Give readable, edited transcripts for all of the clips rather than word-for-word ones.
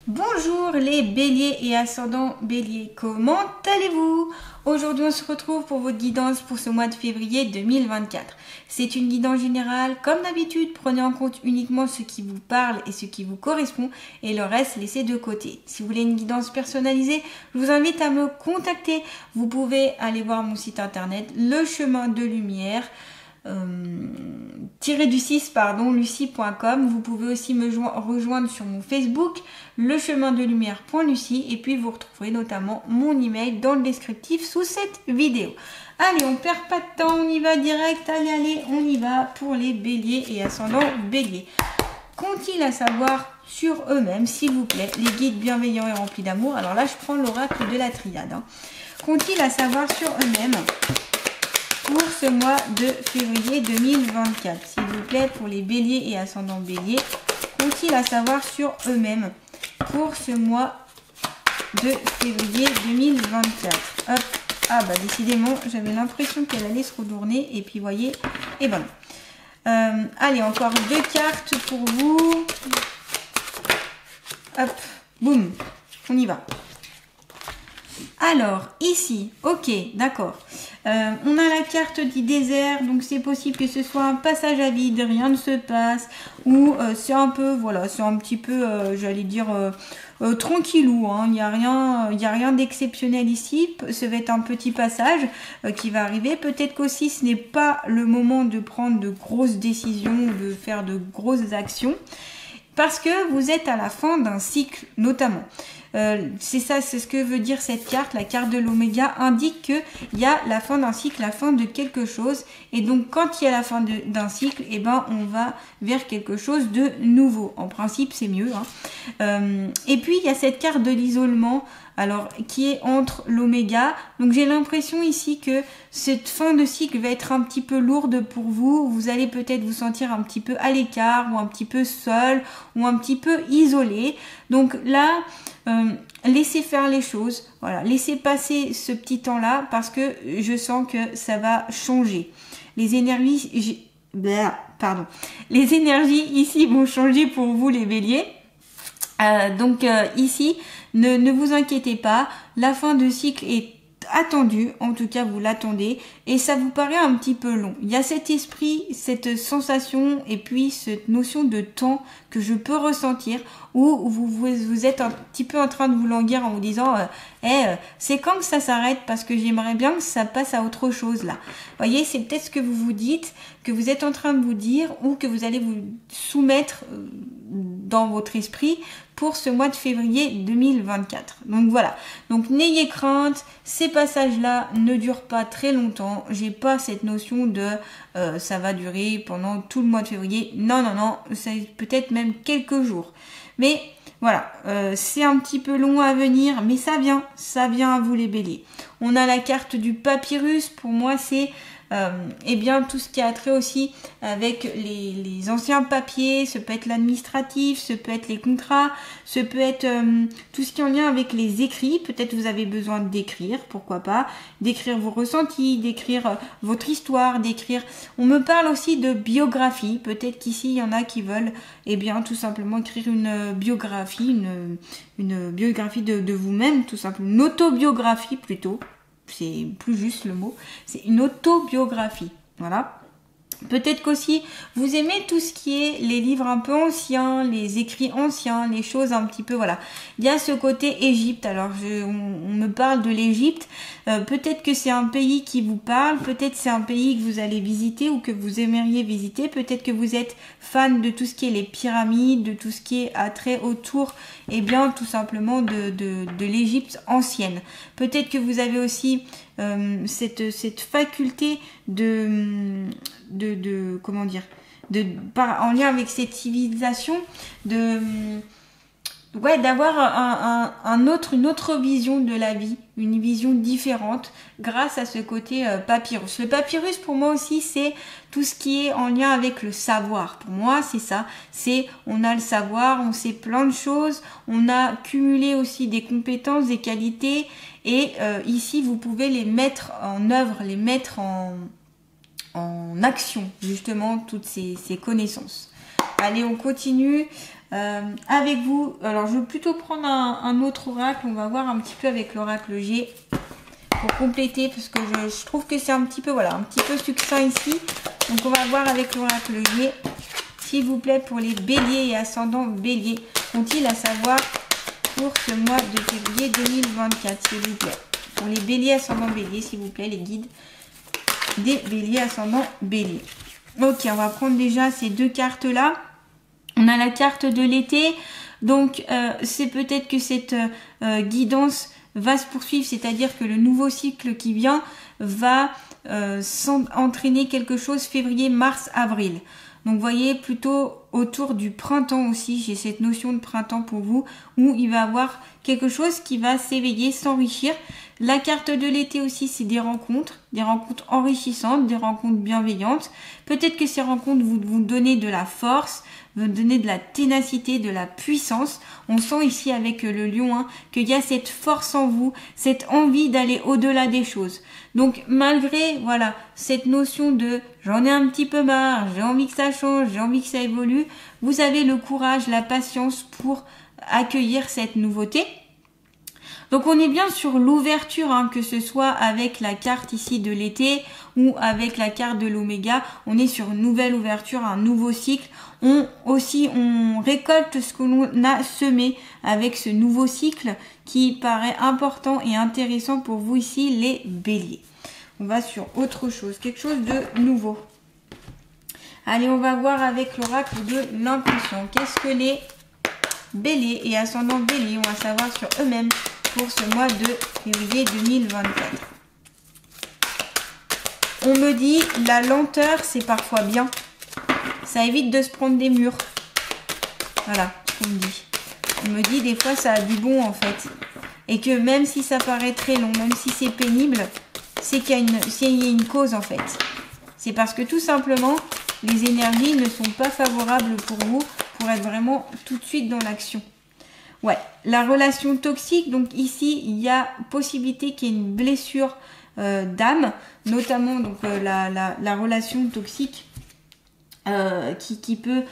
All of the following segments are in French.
Bonjour les béliers et ascendants béliers, comment allez-vous? Aujourd'hui on se retrouve pour votre guidance pour ce mois de février 2024. C'est une guidance générale, comme d'habitude, prenez en compte uniquement ce qui vous parle et ce qui vous correspond et le reste laissez de côté. Si vous voulez une guidance personnalisée, je vous invite à me contacter. Vous pouvez aller voir mon site internet, Le Chemin de Lumière, lucie.com. Vous pouvez aussi me rejoindre sur mon Facebook, Le Chemin de Lumière.Lucie, et puis vous retrouverez notamment mon email dans le descriptif sous cette vidéo. Allez, on perd pas de temps, on y va direct. Allez, on y va pour les béliers et ascendants béliers. Qu'ont-ils à savoir sur eux-mêmes, s'il vous plaît, les guides bienveillants et remplis d'amour? Alors là, je prends l'oracle de la triade. Qu'ont-ils à savoir sur eux-mêmes pour ce mois de février 2024, s'il vous plaît, pour les béliers et ascendants béliers? Qu'ont-ils à savoir sur eux-mêmes pour ce mois de février 2024? Hop. Ah bah décidément, j'avais l'impression qu'elle allait se retourner et puis voyez, et ben allez, encore deux cartes pour vous. Hop, boum, on y va. Alors, ici, ok, d'accord. On a la carte du désert, donc c'est possible que ce soit un passage à vide, rien ne se passe, ou c'est un peu, voilà, c'est un petit peu, j'allais dire, tranquillou, hein. Il y a rien d'exceptionnel ici. Ça va être un petit passage qui va arriver. Peut-être qu'aussi ce n'est pas le moment de prendre de grosses décisions, de faire de grosses actions, parce que vous êtes à la fin d'un cycle, notamment. C'est ça, c'est ce que veut dire cette carte. La carte de l'oméga indique qu'il y a la fin d'un cycle, la fin de quelque chose. Et donc, quand il y a la fin d'un cycle, eh ben, on va vers quelque chose de nouveau. En principe, c'est mieux. Et puis, il y a cette carte de l'isolement, alors qui est entre l'oméga. Donc, j'ai l'impression ici que cette fin de cycle va être un petit peu lourde pour vous. Vous allez peut-être vous sentir un petit peu à l'écart, ou un petit peu seul, ou un petit peu isolé. Donc là, laissez faire les choses, voilà, laissez passer ce petit temps-là parce que je sens que ça va changer. Les énergies ici vont changer pour vous les béliers. Donc ici, ne vous inquiétez pas, la fin de cycle est attendue, en tout cas vous l'attendez et ça vous paraît un petit peu long. Il y a cet esprit, cette sensation et puis cette notion de temps que je peux ressentir où vous êtes un petit peu en train de vous languir en vous disant c'est quand que ça s'arrête parce que j'aimerais bien que ça passe à autre chose là. Vous voyez, c'est peut-être ce que vous vous dites, que vous êtes en train de vous dire ou que vous allez vous soumettre dans votre esprit pour ce mois de février 2024. Donc voilà, donc n'ayez crainte, ces passages-là ne durent pas très longtemps. J'ai pas cette notion de ça va durer pendant tout le mois de février. Non, c'est peut-être même quelques jours. Mais voilà, c'est un petit peu long à venir, mais ça vient à vous les béliers. On a la carte du papyrus, pour moi c'est eh bien tout ce qui a trait aussi avec les anciens papiers, ça peut être l'administratif, ça peut être les contrats, ça peut être tout ce qui est en lien avec les écrits. Peut-être vous avez besoin d'écrire, pourquoi pas, d'écrire vos ressentis, d'écrire votre histoire, d'écrire. On me parle aussi de biographie, peut-être qu'ici il y en a qui veulent eh bien tout simplement écrire une biographie, une biographie de vous-même, tout simplement, une autobiographie plutôt. C'est plus juste le mot, c'est une autobiographie, voilà. Peut-être qu'aussi vous aimez tout ce qui est les livres un peu anciens, les écrits anciens, les choses un petit peu, voilà. Il y a ce côté Égypte, alors on me parle de l'Égypte, peut-être que c'est un pays qui vous parle, peut-être c'est un pays que vous allez visiter ou que vous aimeriez visiter, peut-être que vous êtes fan de tout ce qui est les pyramides, de tout ce qui est attrait autour, eh bien tout simplement de l'Égypte ancienne. Peut-être que vous avez aussi cette faculté comment dire, en lien avec cette civilisation, d'avoir une autre vision de la vie, une vision différente grâce à ce côté papyrus. Le papyrus pour moi aussi c'est tout ce qui est en lien avec le savoir. Pour moi c'est ça, on a le savoir, on sait plein de choses, on a cumulé aussi des compétences, des qualités et ici vous pouvez les mettre en œuvre, les mettre en action justement toutes ces connaissances. Allez, on continue. avec vous. Alors je vais plutôt prendre un autre oracle, on va voir un petit peu avec l'oracle G pour compléter, parce que je trouve que c'est un petit peu, voilà, un petit peu succinct ici. Donc on va voir avec l'oracle G, s'il vous plaît, pour les béliers et ascendants béliers, qu'ont-ils à savoir pour ce mois de février 2024, s'il vous plaît. Pour les béliers ascendants béliers, s'il vous plaît, les guides des béliers ascendants béliers. Ok, on va prendre déjà ces deux cartes là. On a la carte de l'été, donc c'est peut-être que cette guidance va se poursuivre, c'est-à-dire que le nouveau cycle qui vient va entraîner quelque chose février, mars, avril. Donc vous voyez, plutôt autour du printemps aussi, j'ai cette notion de printemps pour vous, où il va y avoir quelque chose qui va s'éveiller, s'enrichir. La carte de l'été aussi, c'est des rencontres enrichissantes, des rencontres bienveillantes. Peut-être que ces rencontres vous donnent de la force, vous donner de la ténacité, de la puissance. On sent ici avec le lion hein, qu'il y a cette force en vous, cette envie d'aller au-delà des choses. Donc malgré voilà cette notion de j'en ai un petit peu marre, j'ai envie que ça change, j'ai envie que ça évolue, vous avez le courage, la patience pour accueillir cette nouveauté. Donc on est bien sur l'ouverture, hein, que ce soit avec la carte ici de l'été ou avec la carte de l'oméga, on est sur une nouvelle ouverture, un nouveau cycle. On récolte ce que l'on a semé avec ce nouveau cycle qui paraît important et intéressant pour vous ici les béliers. On va sur autre chose, quelque chose de nouveau. Allez, on va voir avec l'oracle de l'intuition. Qu'est-ce que les béliers et ascendants béliers ont à savoir sur eux-mêmes pour ce mois de février 2024. On me dit, la lenteur, c'est parfois bien. Ça évite de se prendre des murs. Voilà ce qu'on me dit. On me dit, des fois, ça a du bon, en fait. Et que même si ça paraît très long, même si c'est pénible, c'est qu'il y a une cause, en fait. C'est parce que, tout simplement, les énergies ne sont pas favorables pour vous, pour être vraiment tout de suite dans l'action. Ouais, la relation toxique, donc ici, il y a possibilité qu'il y ait une blessure d'âme, notamment donc la relation toxique qui peut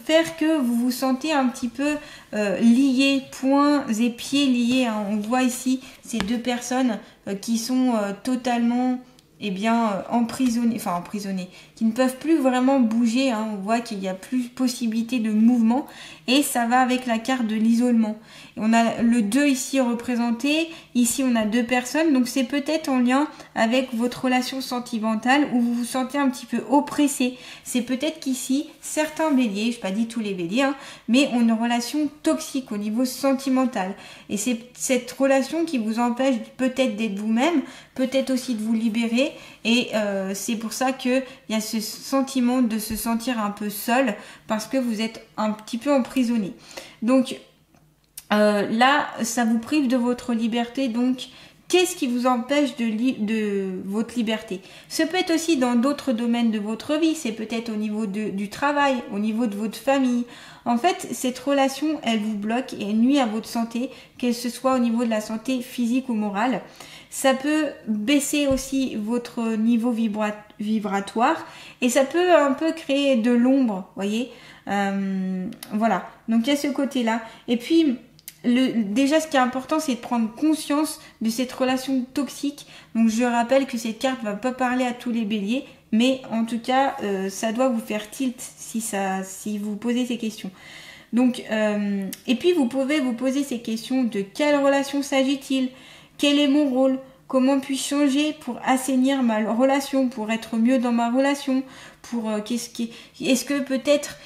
faire que vous vous sentez un petit peu liés, poings et pieds liés. Hein. On voit ici ces deux personnes qui sont totalement emprisonnés, qui ne peuvent plus vraiment bouger, hein. On voit qu'il n'y a plus possibilité de mouvement et ça va avec la carte de l'isolement. On a le 2 ici représenté, ici on a deux personnes, donc c'est peut-être en lien avec votre relation sentimentale où vous vous sentez un petit peu oppressé. C'est peut-être qu'ici, certains béliers, je n'ai pas dit tous les béliers, hein, mais ont une relation toxique au niveau sentimental. Et c'est cette relation qui vous empêche peut-être d'être vous-même, peut-être aussi de vous libérer. Et c'est pour ça qu'il y a ce sentiment de se sentir un peu seul parce que vous êtes un petit peu emprisonné. Donc là, ça vous prive de votre liberté. Donc, qu'est-ce qui vous empêche de votre liberté? Ce peut être aussi dans d'autres domaines de votre vie. C'est peut-être au niveau du travail, au niveau de votre famille. En fait, cette relation, elle vous bloque et elle nuit à votre santé, que ce soit au niveau de la santé physique ou morale. Ça peut baisser aussi votre niveau vibratoire et ça peut un peu créer de l'ombre, voyez. Voilà, donc il y a ce côté-là. Et puis, déjà, ce qui est important, c'est de prendre conscience de cette relation toxique. Donc, je rappelle que cette carte ne va pas parler à tous les béliers, mais en tout cas, ça doit vous faire tilt si vous posez ces questions. Donc, et puis, vous pouvez vous poser ces questions de quelle relation s'agit-il ? Quel est mon rôle? Comment puis-je changer pour assainir ma relation, pour être mieux dans ma relation? Est-ce que peut-être,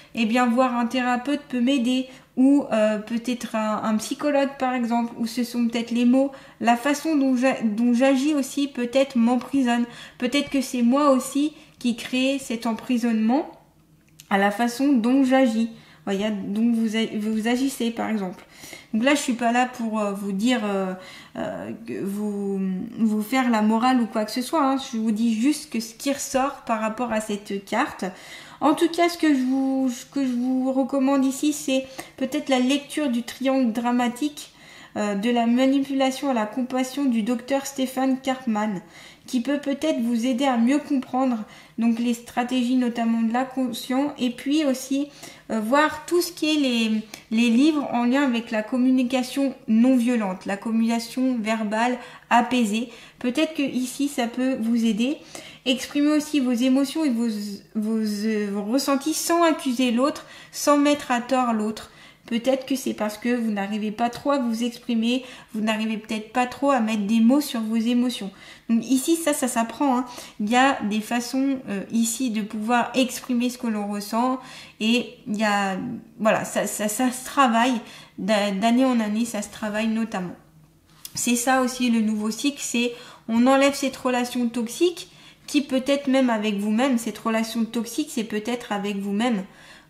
voir un thérapeute peut m'aider? Ou peut-être un psychologue par exemple, ou ce sont peut-être les mots, la façon dont j'agis aussi peut-être m'emprisonne. Peut-être que c'est moi aussi qui crée cet emprisonnement à la façon dont j'agis. Voyez, dont vous agissez par exemple. Donc là, je suis pas là pour vous dire, vous faire la morale ou quoi que ce soit. Hein. Je vous dis juste que ce qui ressort par rapport à cette carte. En tout cas, ce que je vous recommande ici, c'est peut-être la lecture du triangle dramatique. de la manipulation à la compassion du docteur Stephen Karpman, qui peut peut-être vous aider à mieux comprendre donc les stratégies notamment de l'inconscient, et puis aussi voir tout ce qui est les livres en lien avec la communication non violente, la communication verbale apaisée. Peut-être que ici ça peut vous aider. Exprimez aussi vos émotions et vos ressentis sans accuser l'autre, sans mettre à tort l'autre. Peut-être que c'est parce que vous n'arrivez pas trop à vous exprimer, vous n'arrivez peut-être pas trop à mettre des mots sur vos émotions. Donc ici, ça s'apprend, hein. Il y a des façons ici de pouvoir exprimer ce que l'on ressent, et il y a, voilà, ça se travaille d'année en année, ça se travaille notamment. C'est ça aussi le nouveau cycle, c'est on enlève cette relation toxique qui peut être même avec vous-même. Cette relation toxique, c'est peut-être avec vous-même.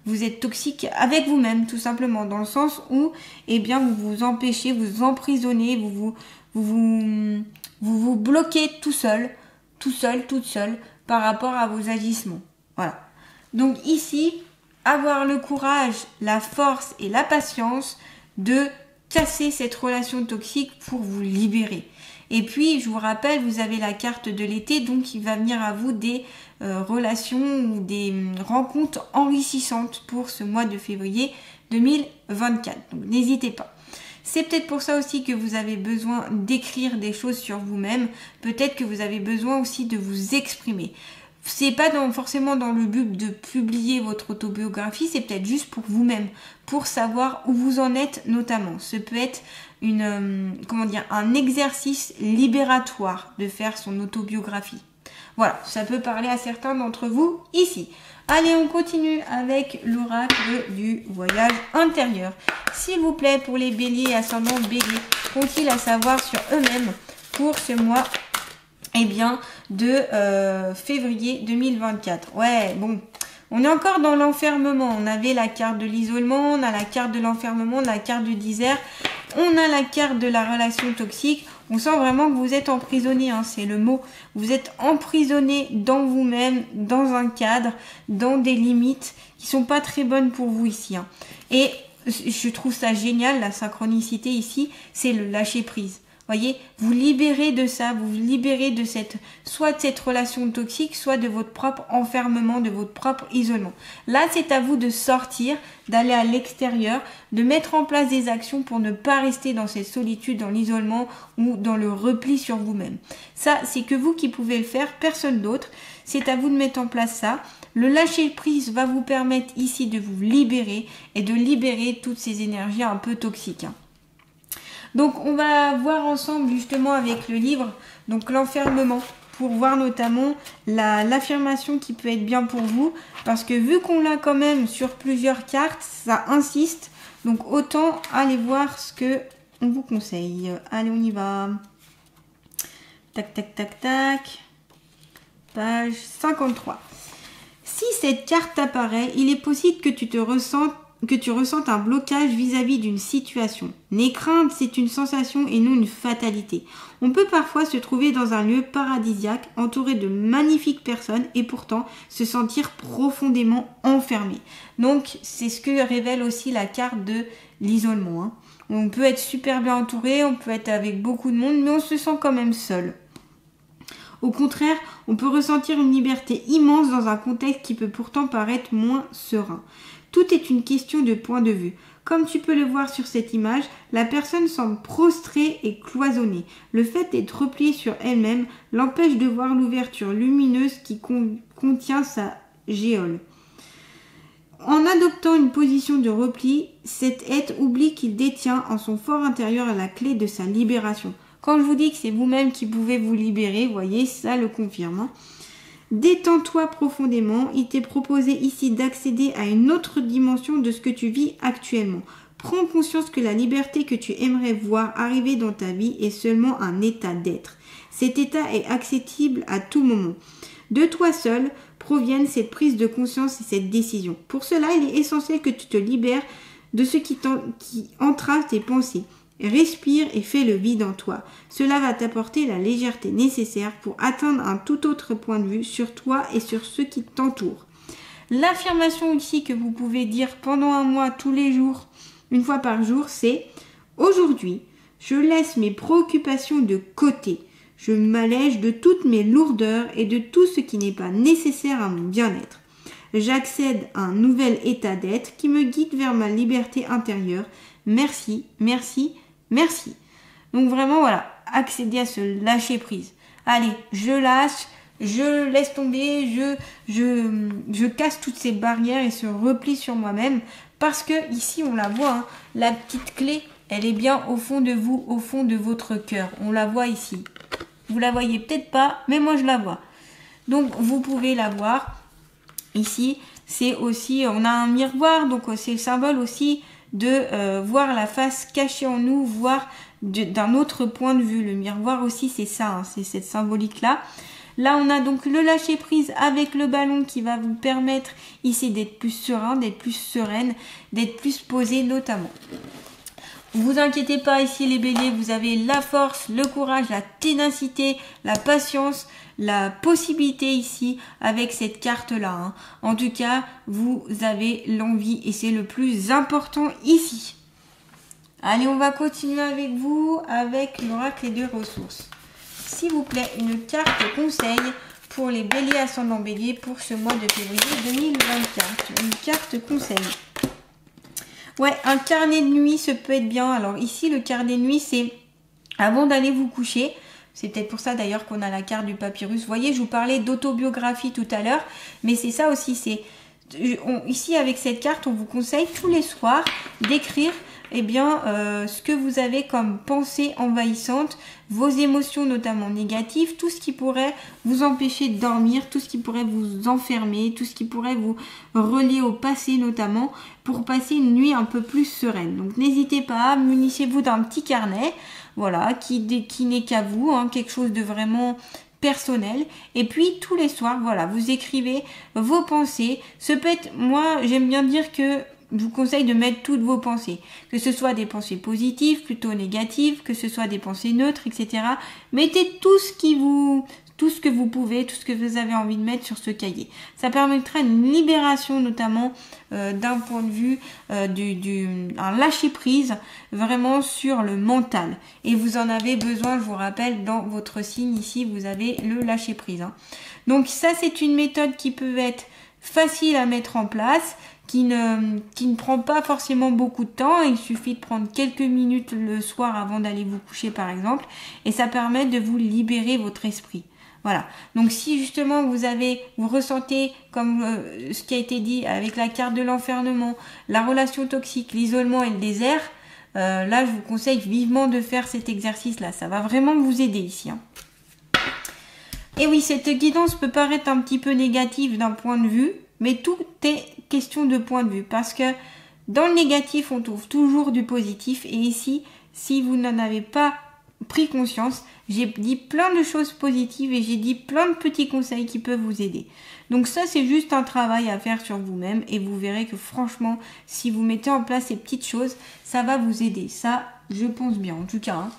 Vous êtes toxique avec vous-même, tout simplement, dans le sens où, eh bien, vous vous empêchez, vous emprisonnez, vous bloquez tout seul, toute seule, par rapport à vos agissements. Voilà. Donc ici, avoir le courage, la force et la patience de casser cette relation toxique pour vous libérer. Et puis, je vous rappelle, vous avez la carte de l'été, donc il va venir à vous des relations ou des rencontres enrichissantes pour ce mois de février 2024. Donc, n'hésitez pas. C'est peut-être pour ça aussi que vous avez besoin d'écrire des choses sur vous-même. Peut-être que vous avez besoin aussi de vous exprimer. C'est pas forcément dans le but de publier votre autobiographie, c'est peut-être juste pour vous-même, pour savoir où vous en êtes notamment. Ce peut être un exercice libératoire de faire son autobiographie. Voilà, ça peut parler à certains d'entre vous ici. Allez, on continue avec l'oracle du voyage intérieur. S'il vous plaît, pour les béliers et ascendants béliers, qu'ont-ils à savoir sur eux-mêmes pour ce mois de février 2024. Ouais, bon, on est encore dans l'enfermement. On avait la carte de l'isolement, on a la carte de l'enfermement, on a la carte du désert, on a la carte de la relation toxique. On sent vraiment que vous êtes emprisonné, hein, c'est le mot. Vous êtes emprisonné dans vous-même, dans un cadre, dans des limites qui sont pas très bonnes pour vous ici, hein. Et je trouve ça génial, la synchronicité ici, c'est le lâcher prise. Voyez, vous libérez de ça, vous vous libérez de soit de cette relation toxique, soit de votre propre enfermement, de votre propre isolement. Là, c'est à vous de sortir, d'aller à l'extérieur, de mettre en place des actions pour ne pas rester dans cette solitude, dans l'isolement ou dans le repli sur vous-même. Ça, c'est que vous qui pouvez le faire, personne d'autre. C'est à vous de mettre en place ça. Le lâcher prise va vous permettre ici de vous libérer et de libérer toutes ces énergies un peu toxiques, hein. Donc on va voir ensemble justement avec le livre, donc l'enfermement, pour voir notamment l'affirmation qui peut être bien pour vous, parce que vu qu'on l'a quand même sur plusieurs cartes, ça insiste, donc autant aller voir ce que on vous conseille. Allez, on y va. Tac, tac, tac, tac. Page 53. Si cette carte apparaît, il est possible que tu ressentes un blocage vis-à-vis d'une situation. N'aie crainte, c'est une sensation et non une fatalité. On peut parfois se trouver dans un lieu paradisiaque, entouré de magnifiques personnes et pourtant se sentir profondément enfermé. Donc, c'est ce que révèle aussi la carte de l'isolement, hein. On peut être super bien entouré, on peut être avec beaucoup de monde, mais on se sent quand même seul. Au contraire, on peut ressentir une liberté immense dans un contexte qui peut pourtant paraître moins serein. Tout est une question de point de vue. Comme tu peux le voir sur cette image, la personne semble prostrée et cloisonnée. Le fait d'être repliée sur elle-même l'empêche de voir l'ouverture lumineuse qui contient sa géole. En adoptant une position de repli, cet être oublie qu'il détient en son fort intérieur la clé de sa libération. Quand je vous dis que c'est vous-même qui pouvez vous libérer, vous voyez, ça le confirme, hein. Détends-toi profondément, il t'est proposé ici d'accéder à une autre dimension de ce que tu vis actuellement. Prends conscience que la liberté que tu aimerais voir arriver dans ta vie est seulement un état d'être. Cet état est accessible à tout moment. De toi seul proviennent cette prise de conscience et cette décision. Pour cela, il est essentiel que tu te libères de ce qui entrave tes pensées. Respire et fais le vide en toi. Cela va t'apporter la légèreté nécessaire pour atteindre un tout autre point de vue sur toi et sur ceux qui t'entourent. L'affirmation ici que vous pouvez dire pendant un mois, tous les jours, une fois par jour, c'est « Aujourd'hui, Je laisse mes préoccupations de côté. Je m'allège de toutes mes lourdeurs et de tout ce qui n'est pas nécessaire à mon bien-être. J'accède à un nouvel état d'être qui me guide vers ma liberté intérieure. Merci, merci, merci. Donc vraiment, voilà, accéder à ce lâcher prise. Allez, je lâche, je laisse tomber, je casse toutes ces barrières et ce repli sur moi-même. Parce que ici, on la voit, hein, la petite clé, elle est bien au fond de vous, au fond de votre cœur. On la voit ici. Vous la voyez peut-être pas, mais moi je la vois. Donc vous pouvez la voir. Ici, c'est aussi, on a un miroir, donc c'est le symbole aussi de voir la face cachée en nous, voir d'un autre point de vue. Le miroir aussi, c'est ça, hein, c'est cette symbolique-là. Là, on a donc le lâcher prise avec le ballon qui va vous permettre ici d'être plus serein, d'être plus sereine, d'être plus posé notamment. Vous inquiétez pas, ici les béliers, vous avez la force, le courage, la ténacité, la patience, la possibilité ici avec cette carte-là. Hein. En tout cas, vous avez l'envie et c'est le plus important ici. Allez, on va continuer avec vous avec l'oracle des ressources. S'il vous plaît, une carte conseil pour les béliers ascendant bélier pour ce mois de février 2024. Une carte conseil. Ouais, un carnet de nuit, ça peut être bien. Alors ici, le carnet de nuit, c'est avant d'aller vous coucher. C'est peut-être pour ça d'ailleurs qu'on a la carte du papyrus. Vous voyez, je vous parlais d'autobiographie tout à l'heure. Mais c'est ça aussi, ici, avec cette carte, on vous conseille tous les soirs d'écrire ce que vous avez comme pensée envahissante, vos émotions notamment négatives, tout ce qui pourrait vous empêcher de dormir, tout ce qui pourrait vous enfermer, tout ce qui pourrait vous relier au passé notamment, pour passer une nuit un peu plus sereine. Donc n'hésitez pas, munissez-vous d'un petit carnet, voilà, qui n'est qu'à vous, hein, quelque chose de vraiment personnel. Et puis tous les soirs, voilà, vous écrivez vos pensées. Ce peut être, moi j'aime bien dire que je vous conseille de mettre toutes vos pensées, que ce soit des pensées positives, plutôt négatives, que ce soit des pensées neutres, etc. Mettez tout ce que vous pouvez, tout ce que vous avez envie de mettre sur ce cahier. Ça permettra une libération notamment d'un point de vue un lâcher prise vraiment sur le mental. Et vous en avez besoin, je vous rappelle, dans votre signe ici, vous avez le lâcher prise. Hein. Donc ça, c'est une méthode qui peut être facile à mettre en place, qui ne prend pas forcément beaucoup de temps. Il suffit de prendre quelques minutes le soir avant d'aller vous coucher par exemple, et ça permet de vous libérer votre esprit. Voilà. Donc si justement vous ressentez comme ce qui a été dit avec la carte de l'enfermement, la relation toxique, l'isolement et le désert, là je vous conseille vivement de faire cet exercice-là. Ça va vraiment vous aider ici. Hein. Et oui, cette guidance peut paraître un petit peu négative d'un point de vue, mais tout est question de point de vue. Parce que dans le négatif, on trouve toujours du positif. Et ici, si vous n'en avez pas pris conscience, j'ai dit plein de choses positives et j'ai dit plein de petits conseils qui peuvent vous aider. Donc ça, c'est juste un travail à faire sur vous-même. Et vous verrez que franchement, si vous mettez en place ces petites choses, ça va vous aider. Ça, je pense bien, en tout cas. Hein.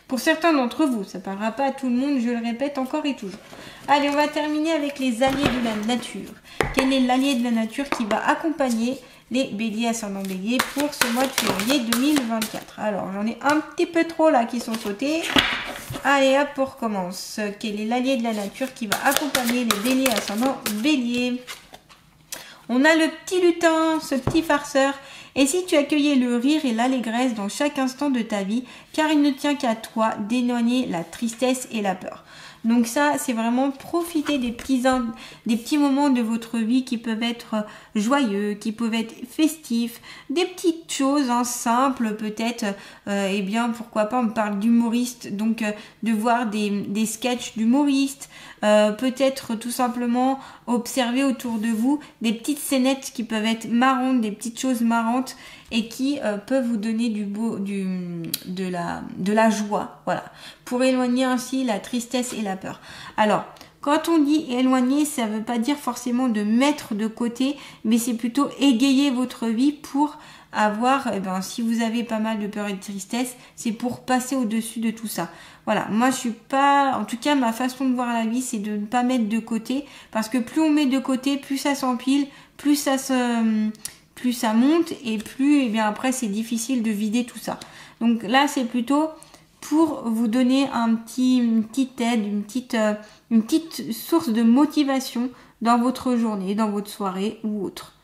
Pour certains d'entre vous, ça ne parlera pas à tout le monde, je le répète encore et toujours. Allez, on va terminer avec les alliés de la nature. Quel est l'allié de la nature qui va accompagner les béliers ascendant bélier pour ce mois de février 2024? Alors, j'en ai un petit peu trop là qui sont sautés. Allez, hop, on recommence. Quel est l'allié de la nature qui va accompagner les béliers ascendant bélier? On a le petit lutin, ce petit farceur. Et si tu accueillais le rire et l'allégresse dans chaque instant de ta vie, car il ne tient qu'à toi d'éloigner la tristesse et la peur. Donc ça, c'est vraiment profiter des petits moments de votre vie qui peuvent être joyeux, qui peuvent être festifs, des petites choses simples peut-être. Pourquoi pas, on parle d'humoristes, donc de voir des sketchs d'humoristes, peut-être tout simplement observer autour de vous des petites scénettes qui peuvent être marrantes, des petites choses marrantes et qui peuvent vous donner de la joie, voilà, pour éloigner ainsi la tristesse et la peur. Alors, quand on dit éloigner, ça ne veut pas dire forcément de mettre de côté, mais c'est plutôt égayer votre vie pour avoir, si vous avez pas mal de peur et de tristesse, c'est pour passer au-dessus de tout ça. Voilà, moi je suis pas, en tout cas ma façon de voir la vie, c'est de ne pas mettre de côté, parce que plus on met de côté, plus ça s'empile, plus ça monte et plus après c'est difficile de vider tout ça. Donc là c'est plutôt pour vous donner une petite aide, une petite source de motivation dans votre journée, dans votre soirée ou autre.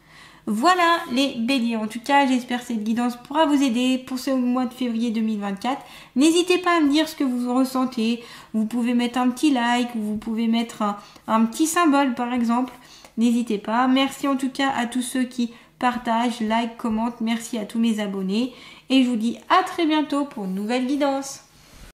Voilà les béliers. En tout cas, j'espère que cette guidance pourra vous aider pour ce mois de février 2024. N'hésitez pas à me dire ce que vous ressentez. Vous pouvez mettre un petit like, vous pouvez mettre un petit symbole par exemple. N'hésitez pas. Merci en tout cas à tous ceux qui partagent, like, commentent. Merci à tous mes abonnés. Et je vous dis à très bientôt pour une nouvelle guidance.